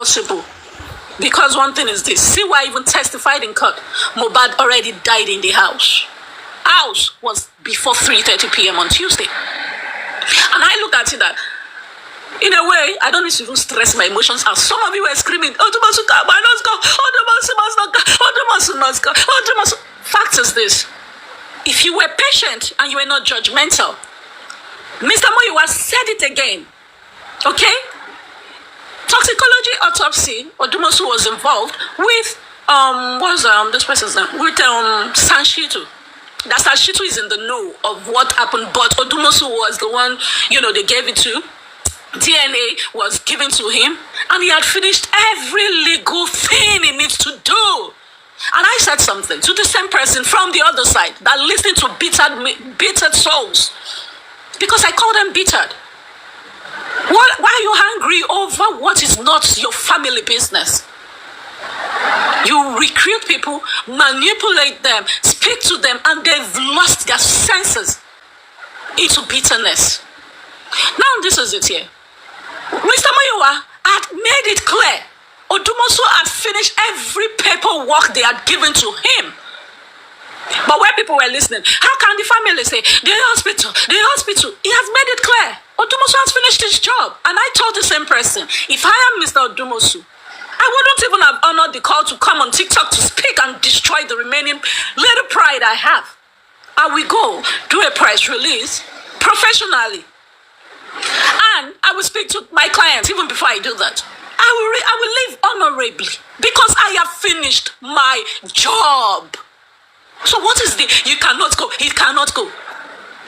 possible. Because one thing is this, see why I even testified in court. Mohbad already died in the house. House was before 3:30 p.m. on Tuesday. And I looked at it that, in a way, I don't need to even stress my emotions as some of you were screaming, Odumosu must go, Odumosu must not go, Odumosu must go, Odumosu. Fact is this, if you were patient and you were not judgmental, Mr. Muyiwa said it again, okay? Toxicology autopsy, Odumosu was involved with, this person's name? With SH0ÇKING. That SH0ÇKING is in the know of what happened, but Odumosu was the one, they gave it to. DNA was given to him, and he had finished every legal thing he needs to do. And I said something to the same person from the other side that listened to bittered souls, because I call them bittered. Why are you angry over what is not your family business? You recruit people, manipulate them, speak to them, and they've lost their senses into bitterness. Now this is it here. Mr. Muyiwa had made it clear. Odumosu had finished every paperwork they had given to him. But when people were listening, how can the family say, the hospital? He has made it clear. Odumosu has finished his job. And I told the same person, if I am Mr. Odumosu, I wouldn't even have honored the call to come on TikTok to speak and destroy the remaining little pride I have. I will go do a press release professionally. And I will speak to my clients even before I do that. I will live honorably because I have finished my job. So what is you cannot go, he cannot go.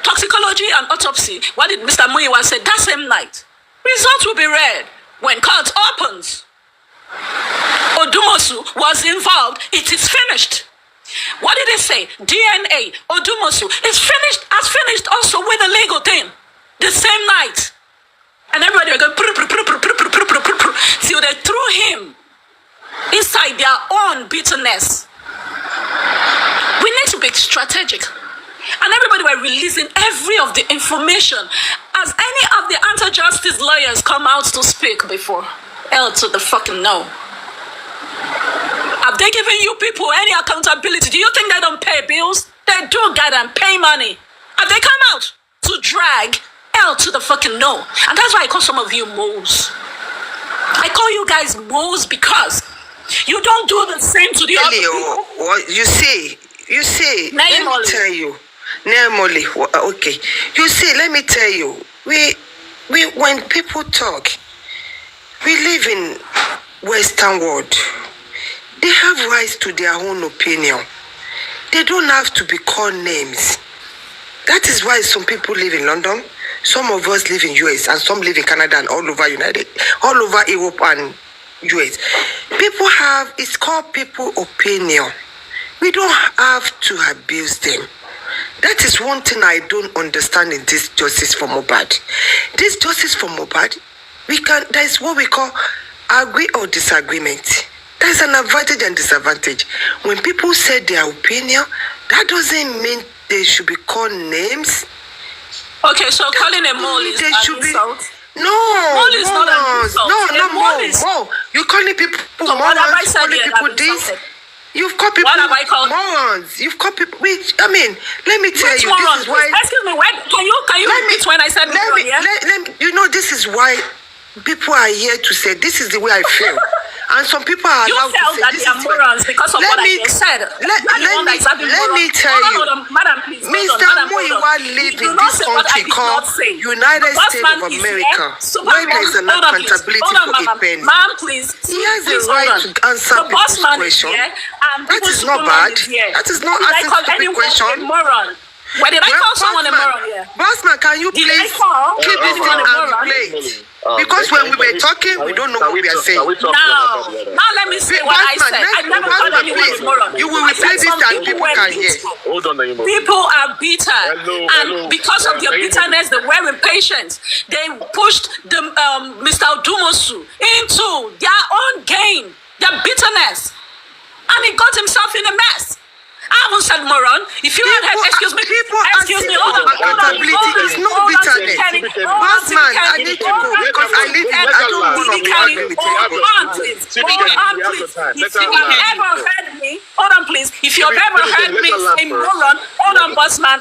Toxicology and autopsy, what did Mr. Muyiwa say that same night? Results will be read when court opens. Odumosu was involved, it is finished. What did he say? DNA, Odumosu is finished, has finished also with the legal thing. The same night. And everybody were going till they threw him inside their own bitterness. We need to be strategic. And everybody were releasing every of the information as any of the anti-justice lawyers come out to speak before. Hell to the fucking no. Have they given you people any accountability? Do you think they don't pay bills? They do get and pay money. Have they come out to drag hell to the fucking no? And that's why I call some of you moles. I call you guys moles because you don't do the same to the other people. What you see, let me tell you. Okay. You see, let me tell you. We when people talk, we live in Western world. They have rights to their own opinion. They don't have to be called names. That is why some people live in London, some of us live in US, and some live in Canada and all over all over Europe and US. People have, it's called people opinion. We don't have to abuse them. That is one thing I don't understand in this justice for Mohbad. This justice for Mohbad, there is what we call agree or disagreement. There is an advantage and disadvantage. When people say their opinion, that doesn't mean they should be called names. Okay, so calling a mole is an insult? No, mole is not an insult. No, mole. You're calling people morons, you're calling people this. You've called people morons. You've called people, let me tell you, this is why... Excuse me, can you repeat when I said moron, this is why people are here to say, this is the way I feel. And some people are allowed to say that they are morons because of what I said. Let me tell you, Madam, please, Mr. Muyiwa lives in this country called United States of America, where there is an accountability for a penny. Ma'am, please. He has the right to answer people's questions. That is not bad. That is not asking stupid questions. Why did I call someone a moron here? Bossman, can you please keep this thing and replay it? Because when we were talking, we don't know what we are saying. Now let me say what I said. I never called anyone a moron. You will replay this and people can hear. People are bitter. And because of their bitterness, they were impatient. They pushed Mr. Odumosu into their own gain, their bitterness. And he got himself in a mess. I haven't said said moron. If you had heard, excuse me, hold on. It's no bitterness. Bossman, I need to go because I don't want to be arguing with you. Hold on, please. If you have ever heard me, hold on, please. If you've ever heard me say moron, hold on, bossman.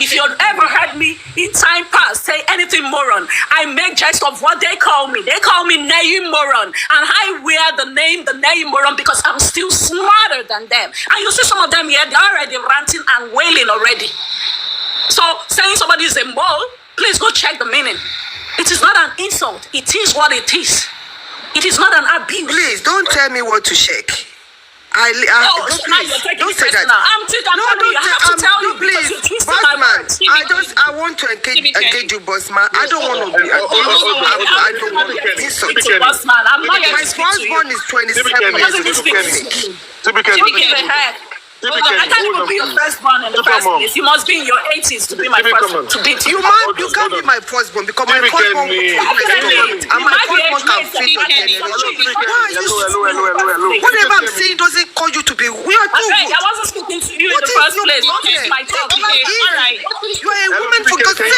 If you've ever heard me in time past say anything moron, I make jest of what they call me. They call me name moron, and I wear the name moron because I'm still smarter than them. And you see some of them here, they're already ranting and wailing already. So saying somebody is a mole, please go check the meaning. It is not an insult. It is what it is. It is not an abuse. Please don't tell me what to shake. You're taking it personal. I'm telling you, I have to tell you because you're twisting my words. I want to engage you, bossman. I don't want to be. I don't want to insult you. Bossman, I'm not My firstborn is 27 years old. I can't even be your firstborn in the first place. You must be in your 80s to be my firstborn. You can't be my firstborn because my firstborn can fit your generation. Whatever I'm saying doesn't call you to be. We are too good. I wasn't speaking to you in the first place. Don't use my talk. Alright. You are a woman for God's sake.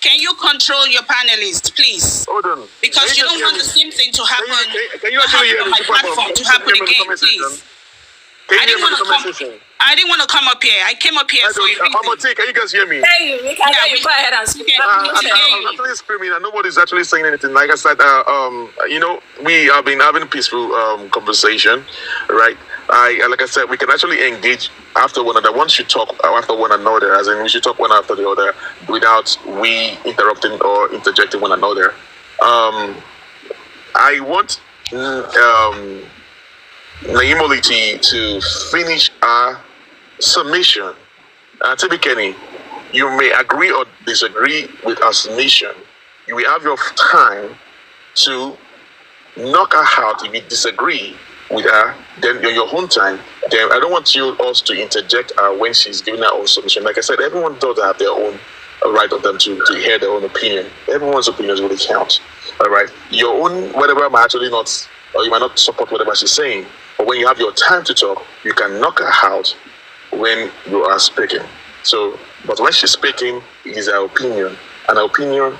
Can you control your panelists, please? Hold on. Because you don't want the same thing to happen on my platform to happen again, please. I didn't want to come up here. I came up here for a reason. Can you guys hear me? Hey, we can hear you. Go ahead and speak. I'm actually screaming and nobody's actually saying anything. Like I said, we have been having a peaceful conversation, right? Like I said, we can actually engage after one another. Once you talk after one another, as in we should talk one after the other without we interrupting or interjecting one another. I want Naimoliti to finish our submission. Tibikeni, you may agree or disagree with our submission. You will have your time to knock her out. If you disagree with her, then in your own time. Then I don't want you also to interject her when she's giving her own submission. Like I said, everyone does have their own right of them to hear their own opinion. Everyone's opinions really count. All right, your own whatever might actually not, or you might not support whatever she's saying. But when you have your time to talk, you can knock her out when you are speaking. So, but when she's speaking, it is her opinion, and her opinion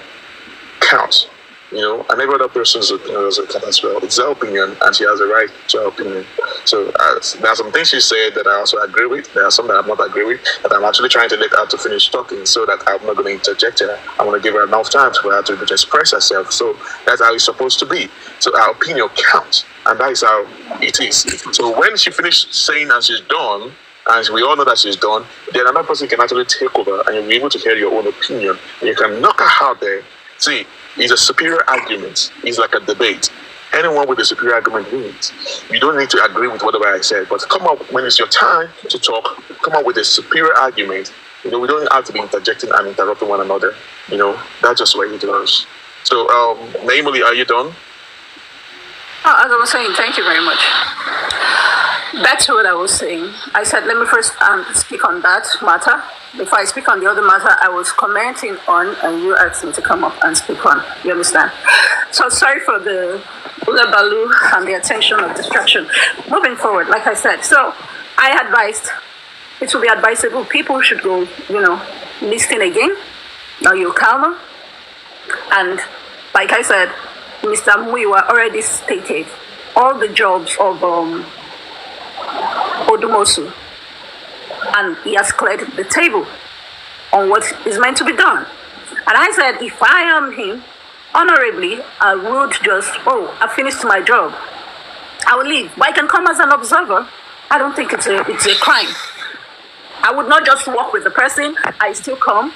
counts. And every other person's opinion doesn't count as well. It's her opinion, and she has a right to her opinion. So there are some things she said that I also agree with. There are some that I'm not agree with, that I'm actually trying to let her to finish talking so that I'm not going to interject her. I want to give her enough time for her to express herself. So that's how it's supposed to be. So our opinion counts, and that is how it is. So when she finished saying and she's done, and we all know that she's done, then another person can actually take over, and you'll be able to hear your own opinion. And you can knock her out there. See, it's a superior argument. It's like a debate. Anyone with a superior argument wins. You don't need to agree with whatever I said, but come up when it's your time to talk. Come up with a superior argument. We don't have to be interjecting and interrupting one another. That's just what it does. So, Naimoli, are you done? As I was saying, thank you very much. Back to what I was saying. I said, let me first speak on that matter. Before I speak on the other matter, I was commenting on, and you asked me to come up and speak on. You understand? So sorry for the ulabalu and the attention of distraction. Moving forward, like I said, so I advised, it will be advisable, people should go, listen again. Now you're calmer. And like I said, Mr. Muiwa already stated all the jobs of Odumosu, and he has cleared the table on what is meant to be done. And I said, if I am him, honorably, I would just, I finished my job. I will leave. But I can come as an observer. I don't think it's a crime. I would not just walk with the person. I still come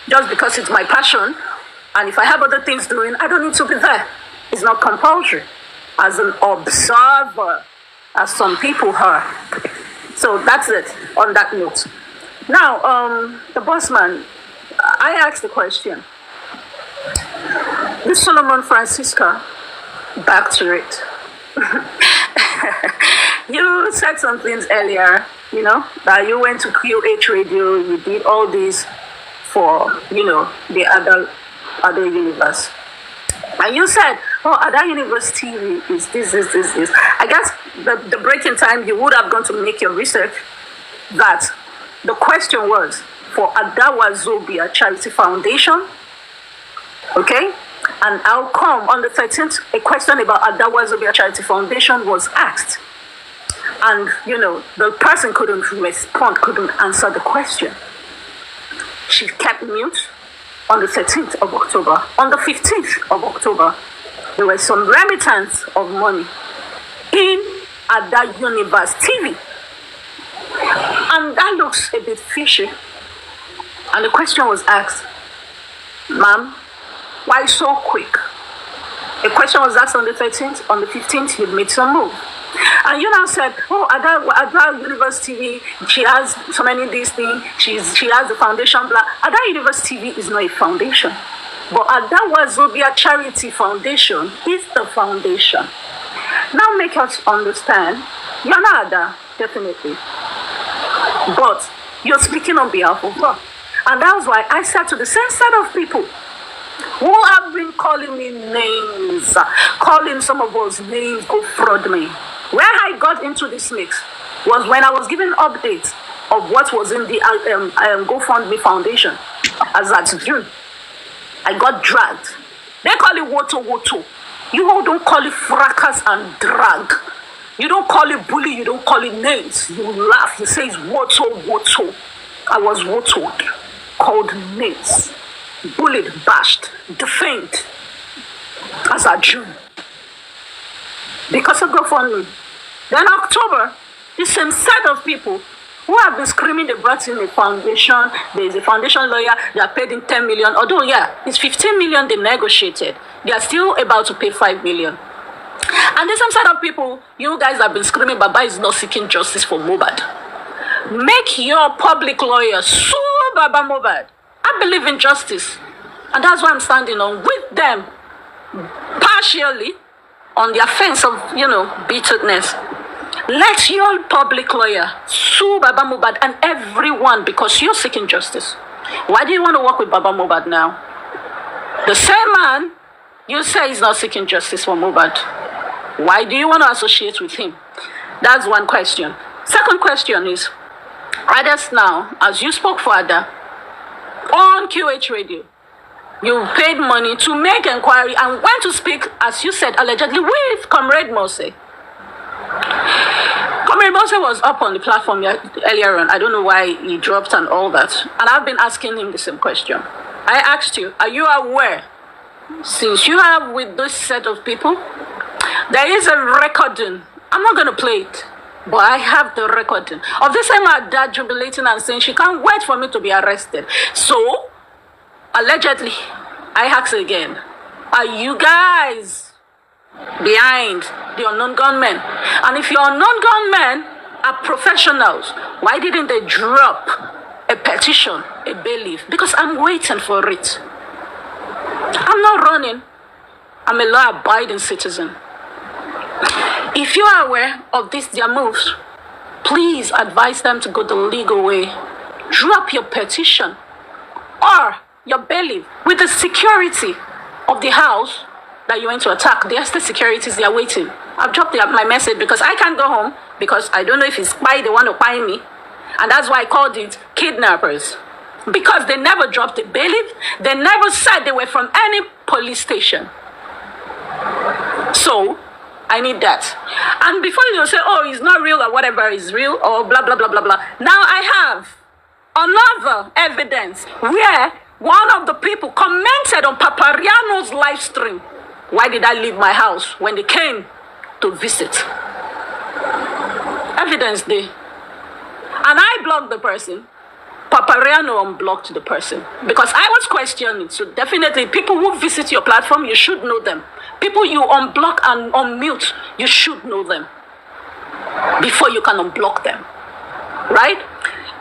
just because it's my passion. And if I have other things doing, I don't need to be there. It's not compulsory. As an observer, as some people are. So that's it on that note. Now, the bossman, I asked the question. This Solomon Francisca, back to it. You said some things earlier, that you went to QH radio, you did all this for, the other universe. And you said, Ada Universe TV is this. I guess the breaking time, you would have gone to make your research that the question was for Adura Zobia Charity Foundation, okay? And I'll come on the 13th, a question about Adura Zobia Charity Foundation was asked. And, the person couldn't respond, couldn't answer the question. She kept mute on the 13th of October. On the 15th of October, there was some remittance of money in Ada Universe TV. And that looks a bit fishy. And the question was asked, ma'am, why so quick? A question was asked on the 13th. On the 15th, you made some move. And you now said, oh, Ada Universe TV, she has so many these things, she has the foundation, blah. Ada Universe TV is not a foundation. But Adura Zobia Charity Foundation is the foundation. Now make us understand, you're not Ada, definitely. But you're speaking on behalf of God. And that's why I said to the same set of people who have been calling me names, calling some of us names, go fraud me. Where I got into this mix was when I was giving updates of what was in the GoFundMe Foundation as at June. I got dragged. They call it woto woto. You all don't call it fracas and drag. You don't call it bully, you don't call it names. You laugh, you say it's woto woto. I was wotoed, called names, bullied, bashed, defamed as at June. Because of GoFundMe. Then October, the same set of people who have been screaming they brought in a foundation, there is a foundation lawyer, they are paid in 10 million. Although, yeah, it's 15 million they negotiated. They are still about to pay 5 million. And the same set of people, you guys have been screaming Baba is not seeking justice for Mohbad. Make your public lawyer sue Baba Mohbad. I believe in justice. And that's why I'm standing on with them, partially, on the offense of, bitterness. Let your public lawyer sue Baba Mohbad and everyone because you're seeking justice. Why do you want to work with Baba Mohbad now? The same man you say is not seeking justice for Mohbad. Why do you want to associate with him? That's one question. Second question is, others now, as you spoke for Ada, on QH radio, you paid money to make inquiry and went to speak, as you said, allegedly with Comrade Mose. Comrade Mose was up on the platform earlier on. I don't know why he dropped and all that. And I've been asking him the same question. I asked you, are you aware, since you have with this set of people, there is a recording. I'm not going to play it, but I have the recording of this same dad jubilating and saying she can't wait for me to be arrested. So, allegedly, I ask again, are you guys behind the unknown gunmen? And if your unknown gunmen are professionals, why didn't they drop a petition, a bailiff? Because I'm waiting for it. I'm not running. I'm a law-abiding citizen. If you are aware of their moves, please advise them to go the legal way. Drop your petition or your bailiff with the security of the house that you went to attack. The estate securities, they are waiting. I've dropped my message because I can't go home because I don't know if it's spy, they want to buy me. And that's why I called it kidnappers. Because they never dropped a bailiff. They never said they were from any police station. So, I need that. And before you say, oh, it's not real or whatever is real or blah, blah, blah, blah, blah. Now I have another evidence where one of the people commented on Papariano's live stream. Why did I leave my house when they came to visit? Evidence there. And I blocked the person. Papariano unblocked the person. Because I was questioning. So definitely people who visit your platform, you should know them. People you unblock and unmute, you should know them. Before you can unblock them. Right?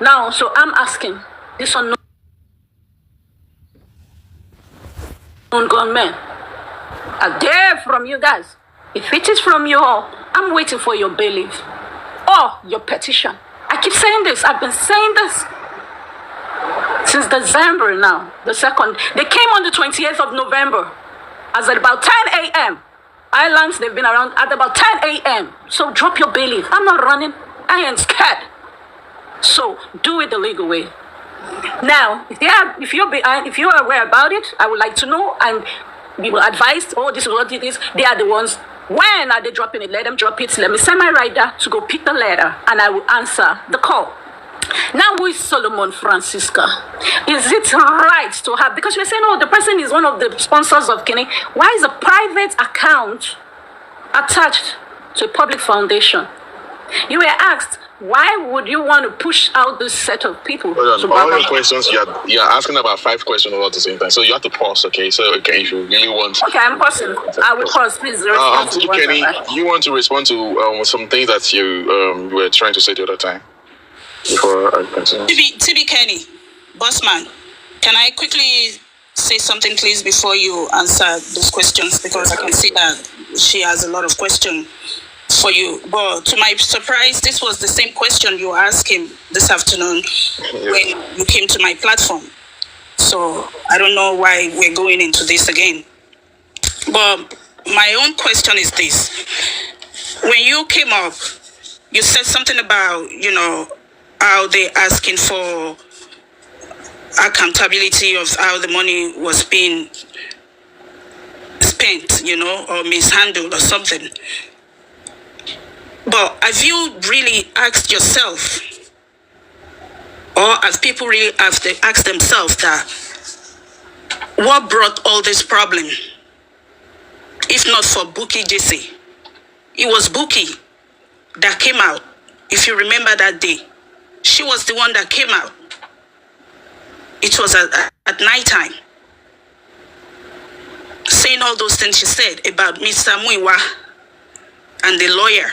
Now, so I'm asking this unknown gunmen. Are they from you guys? If it is from you all, I'm waiting for your bailiff or your petition. I keep saying this. I've been saying this since December now. The second. They came on the 28th of November. As at about 10 a.m. Islands, they've been around at about 10 a.m. So drop your bailiff. I'm not running. I ain't scared. So do it the legal way. Now, if you're aware about it, I would like to know, and we will advise, oh, this is what it is. They are the ones. When are they dropping it? Let them drop it. Let me send my rider to go pick the letter, and I will answer the call. Now, who is Solomon Francisca? Is it right to have, because you're saying, oh, the person is one of the sponsors of Kini. Why is a private account attached to a public foundation? You were asked, why would you want to push out this set of people? All your questions, you're asking about 5 questions all at the same time. So you have to pause, okay? So, okay, if you really want... Okay, I'm pausing. I will pause, please. Kenny, you want to respond to some things that you were trying to say the other time? Before I continue. TB Kenny, bossman, can I quickly say something, please, before you answer those questions? Because I can see that she has a lot of questions for you. But to my surprise, this was the same question you asked him this afternoon when you came to my platform. So I don't know why we're going into this again. But my own question is this. When you came up, you said something about, how they're asking for accountability of how the money was being spent, or mishandled or something. But have you really asked yourself, or have people really asked themselves that, what brought all this problem? If not for Buki JC. It was Buki that came out, if you remember that day. She was the one that came out. It was at night time. Saying all those things she said about Mr. Muiwa and the lawyer.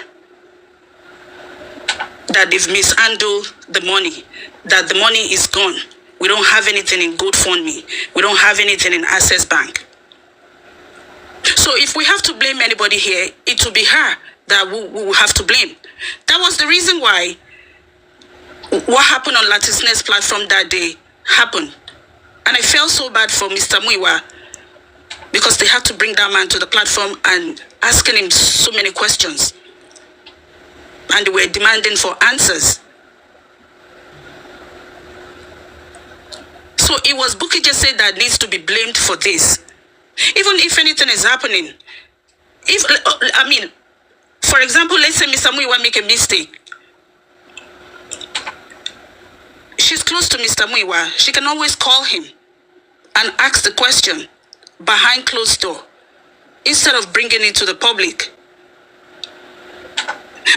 That they've mishandled the money. That the money is gone. We don't have anything in GoFundMe. We don't have anything in Access Bank. So if we have to blame anybody here, it will be her that we will have to blame. That was the reason why what happened on Latisness platform that day happened. And I felt so bad for Mr. Muiwa because they had to bring that man to the platform and asking him so many questions. And they were demanding for answers. So it was Buki Jesse that needs to be blamed for this. Even if anything is happening. For example, let's say Mr. Muiwa make a mistake. She's close to Mr. Muiwa. She can always call him and ask the question behind closed door instead of bringing it to the public.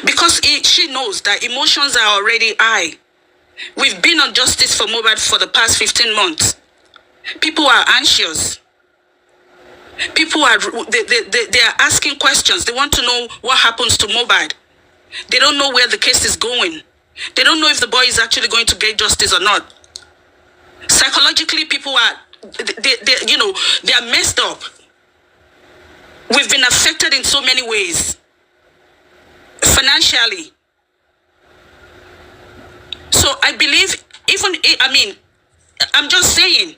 Because she knows that emotions are already high. We've been on justice for Mohbad for the past 15 months. People are anxious. People are they are asking questions. They want to know what happens to Mohbad. They don't know where the case is going. They don't know if the boy is actually going to get justice or not. Psychologically, people are they are messed up. We've been affected in so many ways. Financially. So I believe I'm just saying,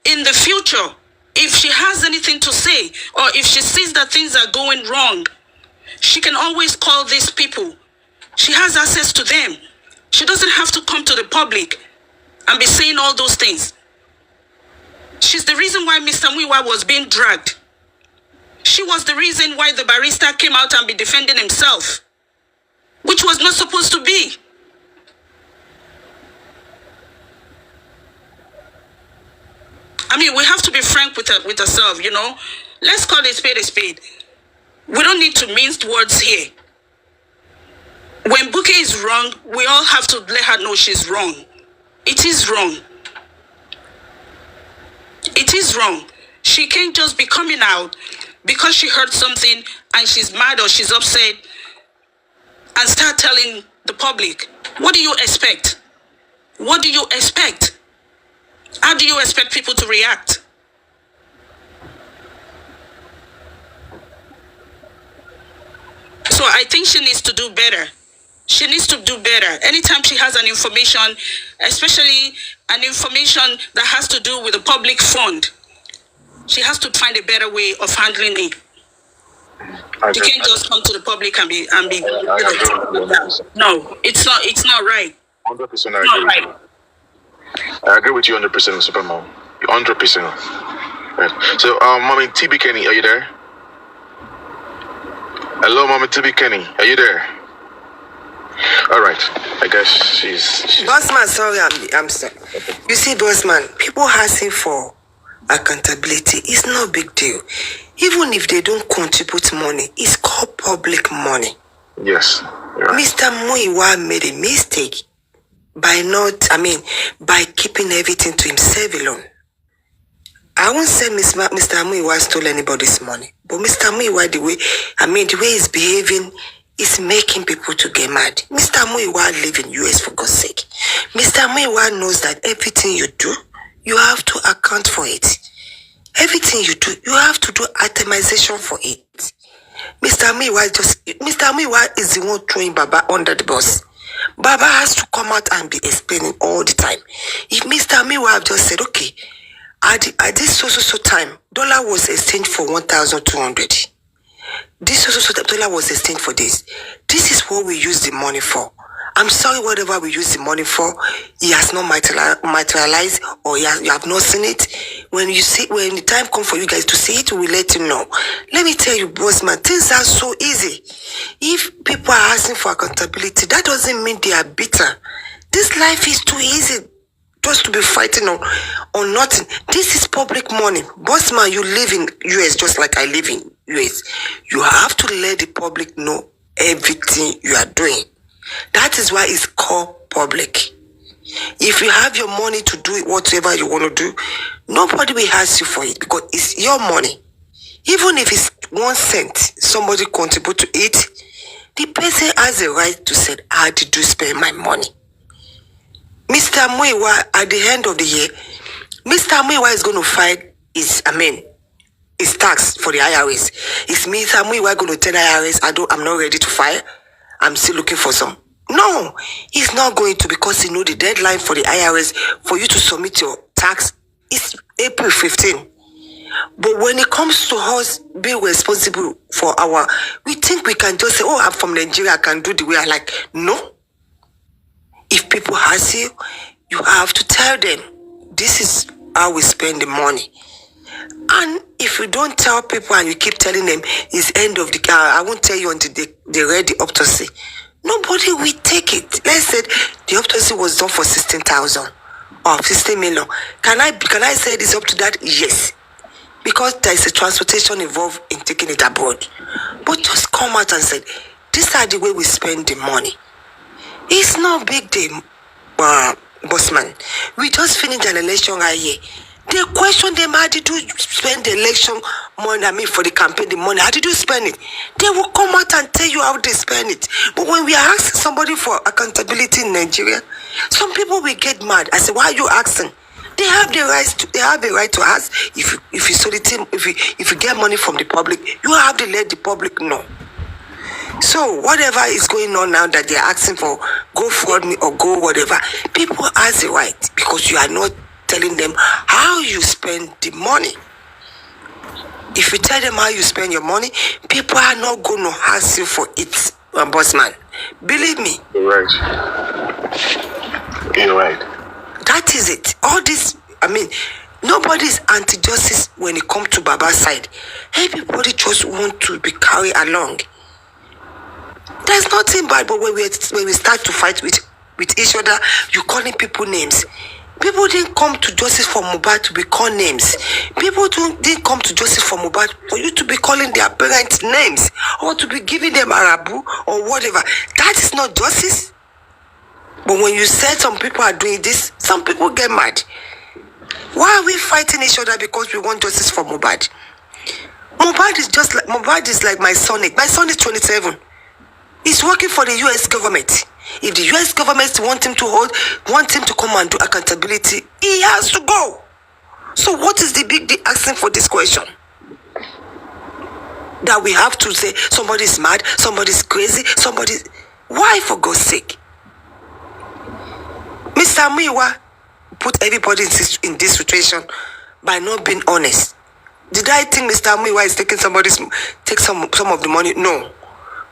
in the future, if she has anything to say, or if she sees that things are going wrong, she can always call these people. She has access to them. She doesn't have to come to the public and be saying all those things. She's the reason why Mr. Muiwa was being dragged. She was the reason why the barrister came out and be defending himself, which was not supposed to be. We have to be frank with ourselves, Let's call a spade a spade. We don't need to mince words here. When Buki is wrong, we all have to let her know she's wrong. It is wrong. It is wrong. She can't just be coming out because she heard something and she's mad or she's upset and start telling the public. What do you expect? What do you expect? How do you expect people to react? So I think she needs to do better. She needs to do better. Anytime she has an information, especially an information that has to do with a public fund, she has to find a better way of handling it. You can't just come to the public and be no, it's not right. 100% I agree with you. I agree with you 100%, Supermom. 100%. Right. So, Mommy TB Kenny, are you there? Hello, Mommy TB Kenny, are you there? All right. I guess she's... Bossman, sorry, I'm sorry. You see, Bossman, people asking for accountability. It's no big deal. Even if they don't contribute money, it's called public money. Yes. Yeah. Mr. Muiwa made a mistake by keeping everything to himself alone. I won't say Mr. Muiwa stole anybody's money, but Mr. Muiwa, the way he's behaving is making people to get mad. Mr. Muiwa live in US, for God's sake. Mr. Muiwa knows that everything you do, you have to account for it. Everything you do, you have to do itemization for it. Mr. Muiwa is the one throwing Baba under the bus. Baba has to come out and be explaining all the time. If Mr. Muiwa just said, okay, at this so time, dollar was exchanged for 1,200. This dollar was exchanged for this. This is what we use the money for. I'm sorry, whatever we use the money for, he has not materialized, or you have not seen it. When the time comes for you guys to see it, we will let you know. Let me tell you, Bossman, things are so easy. If people are asking for accountability, that doesn't mean they are bitter. This life is too easy just to be fighting on nothing. This is public money. Bossman, you live in US just like I live in US. You have to let the public know everything you are doing. That is why it's called public. If you have your money to do whatever you want to do, nobody will ask you for it because it's your money. Even if it's 1 cent, somebody contribute to it, the person has a right to say, how did you spend my money? Mr. Muiwa, at the end of the year, Mr. Muiwa is going to file his tax for the IRS. Is Mr. Muiwa going to tell IRS, I'm not ready to file? I'm still looking for some. No, he's not going to, because he know the deadline for the IRS for you to submit your tax is April 15. But when it comes to us being responsible for we think we can just say, oh, I'm from Nigeria, I can do the way I like. No. If people ask you, you have to tell them, this is how we spend the money. And if you don't tell people and you keep telling them it's end of the I won't tell you until they read the autopsy. Nobody will take it. Let's say the autopsy was done for 16,000 or 16 million. Can I say it's up to that? Yes. Because there is a transportation involved in taking it abroad. But just come out and say, these are the way we spend the money. It's no big deal, Bossman. We just finished an election right here. They question them, how did you spend the election money, for the campaign, the money, how did you spend it? They will come out and tell you how they spend it. But when we are asking somebody for accountability in Nigeria, some people will get mad. I say, why are you asking? They have the right to ask. If you solicit, if you get money from the public, you have to let the public know. So whatever is going on now that they're asking for, go fraud me or go whatever, people have the right, because you are not telling them how you spend the money. If you tell them how you spend your money, people are not going to ask you for it, Bossman. Believe me. You're right. You're right. That is it. All this, nobody's anti-justice when it comes to Baba's side. Everybody just want to be carried along. There's nothing bad, but when we start to fight with each other, you calling people names. People didn't come to justice for Mohbad to be called names. People didn't come to justice for Mohbad for you to be calling their parents names or to be giving them Arabu or whatever. That is not justice. But when you said some people are doing this, some people get mad. Why are we fighting each other because we want justice for Mohbad? Mohbad is like my son. My son is 27. He's working for the US government. If the US government want him to come and do accountability, he has to go. So what is the big deal asking for this question? That we have to say somebody's mad, somebody's crazy, why, for God's sake? Mr. Muiwa put everybody in this situation by not being honest. Did I think Mr. Muiwa is taking some of the money? No.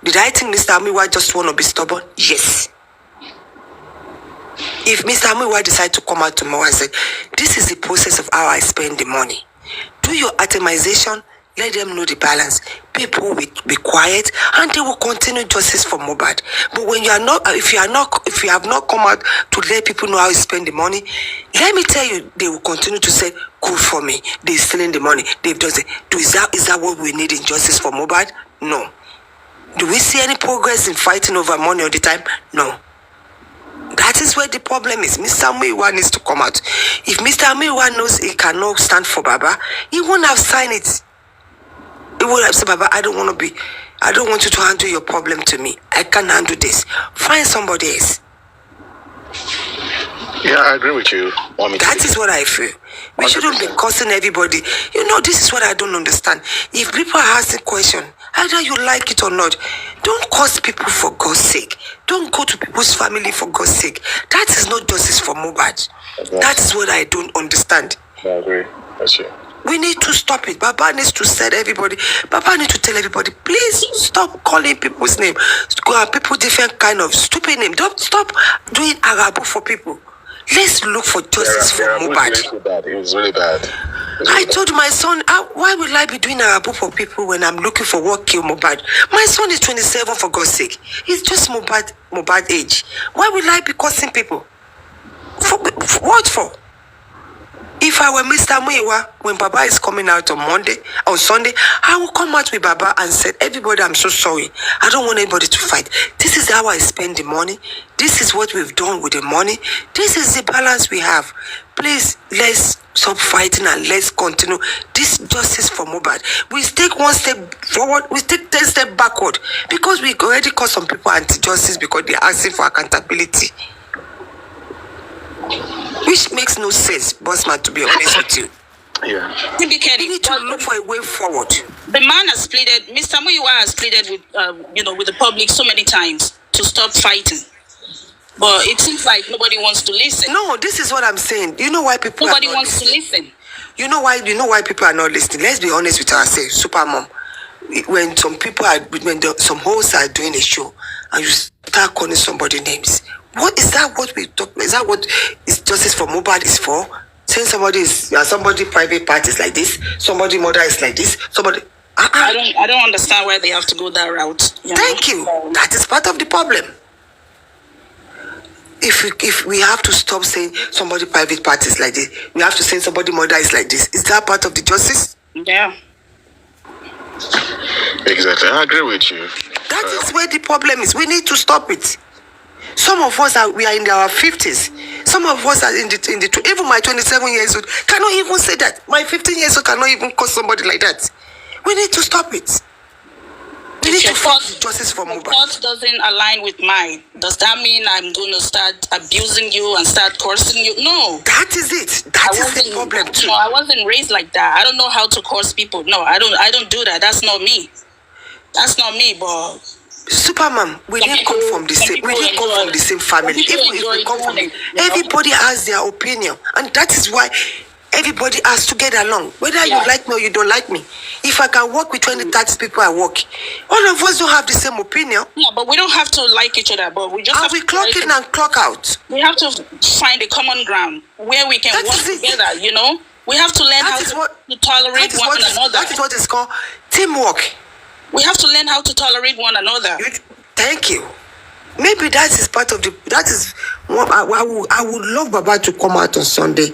Did I think Mr. Muiwa just want to be stubborn? Yes. If Mr. Amuiwa decide to come out tomorrow and say, this is the process of how I spend the money, do your itemization, let them know the balance. People will be quiet and they will continue justice for Mohbad. But when you are not, if you have not come out to let people know how you spend the money, let me tell you, they will continue to say, good for me, they're stealing the money, they've done it. Is that what we need in justice for Mohbad? No. Do we see any progress in fighting over money all the time? No. That is where the problem is. Mr. Amuiwa needs to come out. If Mr. Amuiwa knows he cannot stand for Baba, he won't have signed it. He would have said, Baba, I don't want you to handle your problem to me. I can't handle this. Find somebody else. Yeah, I agree with you. That is what I feel. We 100%. Shouldn't be cursing everybody. You know, this is what I don't understand. If people are asking questions, either you like it or not, don't curse people for God's sake. Don't go to people's family for God's sake. That is not justice for Mohbad. That is what I don't understand. I agree. That's it. We need to stop it. Baba needs to tell everybody. Baba needs to tell everybody, please stop calling people's name. People different kind of stupid name. Don't stop doing Arabu for people. Let's look for justice for Mohbad. It was really bad. I told my son, why will I be doing Arabu for people when I'm looking for what killed Mohbad? My son is 27, for God's sake. He's just Mohbad age. Why will I be cursing people? For what for? If I were Mr. Amuiwa, when Baba is coming out on Sunday, I will come out with Baba and say, everybody, I'm so sorry. I don't want anybody to fight. This is how I spend the money. This is what we've done with the money. This is the balance we have. Please, let's stop fighting and let's continue this justice for Mohbad. We take one step forward, we take 10 steps backward, because we already call some people anti-justice because they're asking for accountability. Which makes no sense, Bossman, to be honest with you. Yeah. We need to look for a way forward. The man has pleaded, Mr. Amuiwa has pleaded with the public so many times to stop fighting. But it seems like nobody wants to listen. No, this is what I'm saying. You know why people nobody wants to listen. You know why people are not listening? Let's be honest with ourselves, Super Mom. When some hosts are doing a show and you start calling somebody names, what is that? What we talk? Is that what is justice for Mohbad is for? Saying somebody private part is like this, somebody mother is like this, somebody. I don't understand why they have to go that route. Thank you. That is part of the problem. If we have to stop saying somebody private part is like this, we have to say somebody mother is like this. Is that part of the justice? Yeah. Exactly. I agree with you. That is where the problem is. We need to stop it. Some of us we are in our 50s. Some of us are in the even my 27 years old cannot even say that. My 15 years old cannot even call somebody like that. We need to stop it. We need to fight justice for Mohbad. Thought doesn't align with mine. Does that mean I'm going to start abusing you and start cursing you? No. That is it. That is the problem too. No, I wasn't raised like that. I don't know how to curse people. No, I don't do that. That's not me. That's not me, but Superman, we didn't come from the same. We didn't come from the same family. Even if we come from, everybody has their opinion, and that is why everybody has to get along. Whether you like me or you don't like me. If I can work with 20, 30 people, I work. All of us don't have the same opinion. Yeah, but we don't have to like each other. But we just have to clock in and clock out. We have to find a common ground where we can work together. You know, we have to learn how to tolerate one another. That is what is called teamwork. We have to learn how to tolerate one another. Thank you. Maybe that is part of the. That is what I would love Baba to come out on Sunday